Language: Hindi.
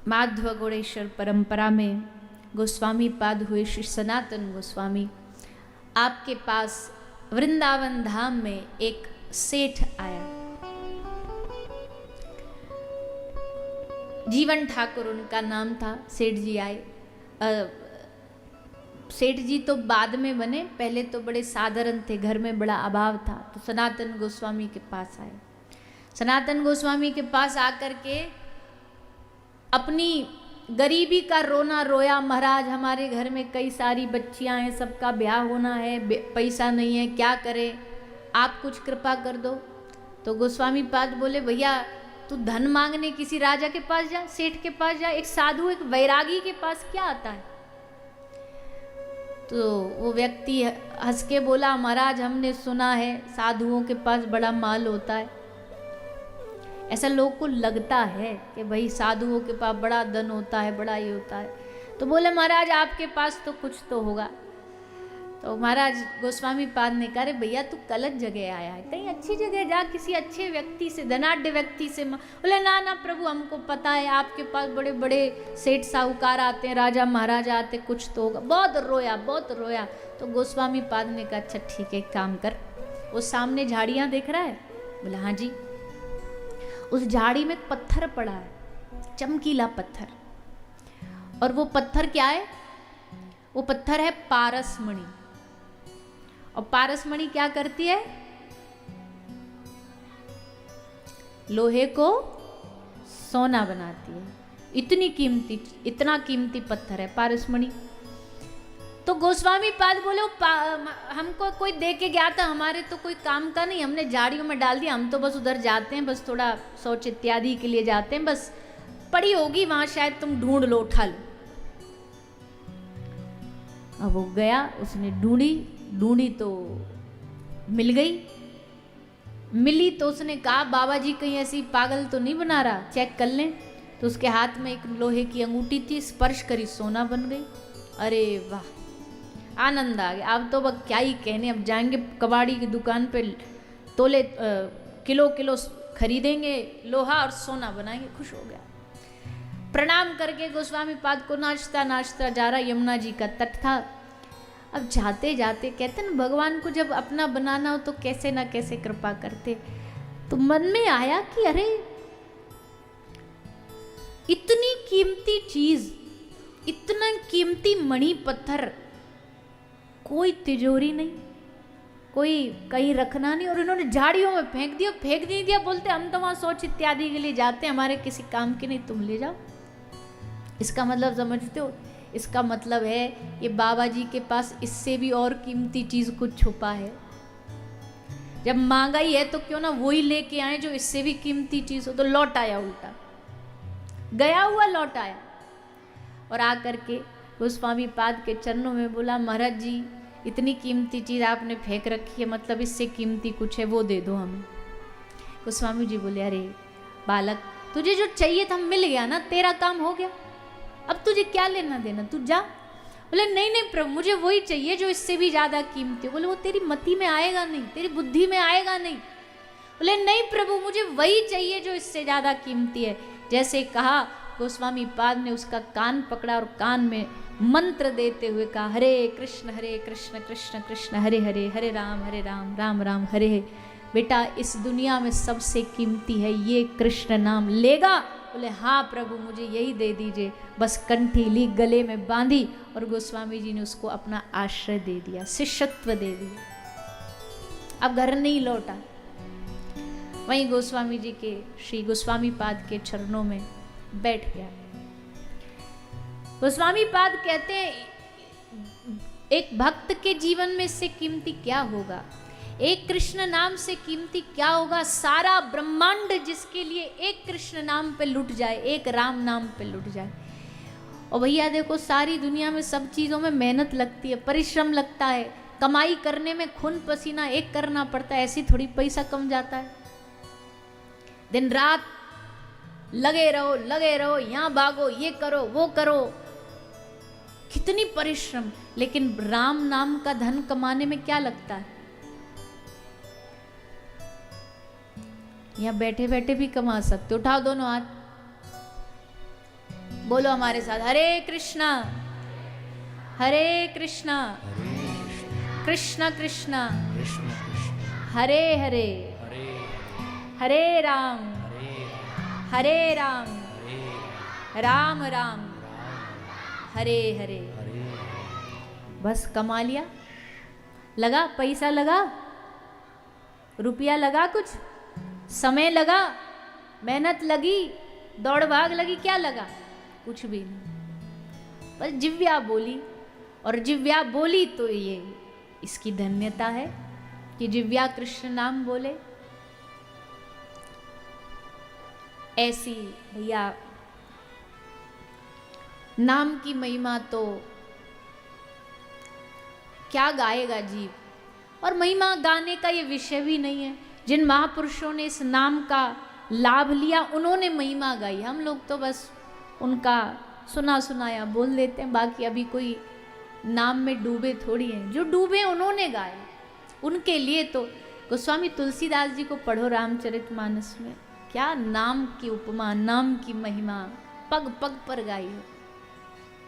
माधव गौड़ेश्वर परंपरा में गोस्वामी पाद हुए श्री सनातन गोस्वामी, आपके पास वृंदावन धाम में एक सेठ आया। जीवन ठाकुर उनका नाम था। सेठ जी आए। सेठ जी तो बाद में बने, पहले तो बड़े साधारण थे, घर में बड़ा अभाव था, तो सनातन गोस्वामी के पास आए। सनातन गोस्वामी के पास आकर के अपनी गरीबी का रोना रोया। महाराज, हमारे घर में कई सारी बच्चियां हैं, सबका ब्याह होना है, पैसा नहीं है, क्या करें, आप कुछ कृपा कर दो। तो गोस्वामी पाद बोले, भैया तू धन मांगने किसी राजा के पास जा, सेठ के पास जा, एक साधु एक वैरागी के पास क्या आता है। तो वो व्यक्ति हंस के बोला, महाराज हमने सुना है साधुओं के पास बड़ा माल होता है। ऐसा लोगों को लगता है कि भाई साधुओं के पास बड़ा धन होता है, बड़ा ये होता है। तो बोले, महाराज आपके पास तो कुछ तो होगा। तो महाराज गोस्वामी पाद ने कहा, भैया तू गलत जगह आया है, कहीं अच्छी जगह जा, किसी अच्छे व्यक्ति से, धनाढ्य व्यक्ति से। बोले, ना ना प्रभु, हमको पता है आपके पास बड़े बड़े सेठ साहूकार आते हैं, राजा महाराजा आते, कुछ तो होगा। बहुत रोया, बहुत रोया। तो गोस्वामी पाद ने कहा, अच्छा ठीक है, एक काम कर, वो सामने झाड़ियाँ देख रहा है? बोला, हाँ जी। उस झाड़ी में पत्थर पड़ा है, चमकीला पत्थर, और वो पत्थर क्या है? वो पत्थर है पारसमणि। और पारसमणि क्या करती है? लोहे को सोना बनाती है। इतना कीमती पत्थर है पारसमणि। तो गोस्वामी पाद बोले, हमको कोई दे के गया था, हमारे तो कोई काम का नहीं, हमने झाड़ियों में डाल दिया, हम तो बस उधर जाते हैं, बस थोड़ा शौच इत्यादि के लिए जाते हैं, बस पड़ी होगी वहां, शायद तुम ढूंढ लो, उठा लो। अब वो गया, उसने ढूंढी तो मिल गई। मिली तो उसने कहा, बाबा जी कहीं ऐसी पागल तो नहीं बना रहा, चेक कर लें। तो उसके हाथ में एक लोहे की अंगूठी थी, स्पर्श करी, सोना बन गई। अरे वाह, आनंद आ गया। अब तो वह क्या ही कहने, अब जाएंगे कबाड़ी की दुकान पे, तोले किलो किलो खरीदेंगे लोहा और सोना बनाएंगे। खुश हो गया। प्रणाम करके गोस्वामी पाद को नाचता नाचता जा रहा। यमुना जी का तट था। अब जाते जाते कहते ना, भगवान को जब अपना बनाना हो तो कैसे ना कैसे कृपा करते। तो मन में आया कि अरे इतनी कीमती चीज, इतना कीमती मणि पत्थर, कोई तिजोरी नहीं, कोई कहीं रखना नहीं, और इन्होंने झाड़ियों में फेंक दिया। बोलते हम तो वहां शौच इत्यादि के लिए जाते हैं, हमारे किसी काम के नहीं, तुम ले जाओ। इसका मतलब समझते हो? इसका मतलब है ये बाबा जी के पास इससे भी और कीमती चीज कुछ छुपा है। जब मांगा ही है तो क्यों ना वही लेके आए जो इससे भी कीमती चीज हो। तो लौट आया, उल्टा गया हुआ लौट आया, और आकर के गोस्वामी पाद के चरणों में बोला, महाराज जी इतनी कीमती चीज आपने फेंक रखी है, मतलब इससे कीमती कुछ है, वो दे दो हमें। गोस्वामी जी बोले, अरे बालक, तुझे जो चाहिए था मिल गया ना, तेरा काम हो गया, अब तुझे क्या लेना देना, तू जा। बोले, नहीं नहीं प्रभु, मुझे वही चाहिए जो इससे भी ज्यादा कीमती हो। बोले, वो तेरी मति में आएगा नहीं, तेरी बुद्धि में आएगा नहीं। बोले, नहीं प्रभु, मुझे वही चाहिए जो इससे ज्यादा कीमती है। जैसे कहा, गोस्वामी पाद ने उसका कान पकड़ा और कान में मंत्र देते हुए कहा, हरे कृष्ण कृष्ण कृष्ण हरे हरे, हरे राम राम राम हरे हरे। बेटा, इस दुनिया में सबसे कीमती है ये कृष्ण नाम, लेगा? बोले, हाँ प्रभु, मुझे यही दे दीजिए। बस कंठी ली, गले में बांधी, और गोस्वामी जी ने उसको अपना आश्रय दे दिया, शिष्यत्व दे दिया। अब घर नहीं लौटा, वहीं गोस्वामी जी के, श्री गोस्वामी पाद के चरणों में बैठ गया। गोस्वामी पाद कहते हैं, एक भक्त के जीवन में इससे कीमती क्या होगा, एक कृष्ण नाम से कीमती क्या होगा। सारा ब्रह्मांड जिसके लिए एक कृष्ण नाम पे लुट जाए, एक राम नाम पे लुट जाए। और भैया देखो, सारी दुनिया में सब चीज़ों में मेहनत लगती है, परिश्रम लगता है, कमाई करने में खून पसीना एक करना पड़ता है, ऐसी थोड़ी पैसा कम जाता है। दिन रात लगे रहो, यहाँ भागो, ये करो, वो करो, कितनी परिश्रम। लेकिन राम नाम का धन कमाने में क्या लगता है? यहाँ बैठे बैठे भी कमा सकते हो। उठाओ दोनों हाथ। बोलो हमारे साथ, हरे कृष्णा हरे कृष्णा कृष्ण कृष्ण हरे हरे हरे राम राम राम हरे हरे। बस कमा लिया, लगा पैसा, लगा रुपया, लगा कुछ समय, लगा मेहनत लगी, दौड़ भाग लगी, क्या लगा? कुछ भी नहीं। पर जिव्या बोली, और जिव्या बोली तो ये इसकी धन्यता है कि जिव्या कृष्ण नाम बोले। ऐसी भैया नाम की महिमा तो क्या गाएगा जीव, और महिमा गाने का ये विषय भी नहीं है। जिन महापुरुषों ने इस नाम का लाभ लिया उन्होंने महिमा गाई, हम लोग तो बस उनका सुना सुनाया बोल देते हैं। बाकी अभी कोई नाम में डूबे थोड़ी हैं, जो डूबे उन्होंने गाए, उनके लिए तो। गोस्वामी तुलसीदास जी को पढ़ो रामचरितमानस में, क्या नाम की उपमा, नाम की महिमा पग पग पर गाई है।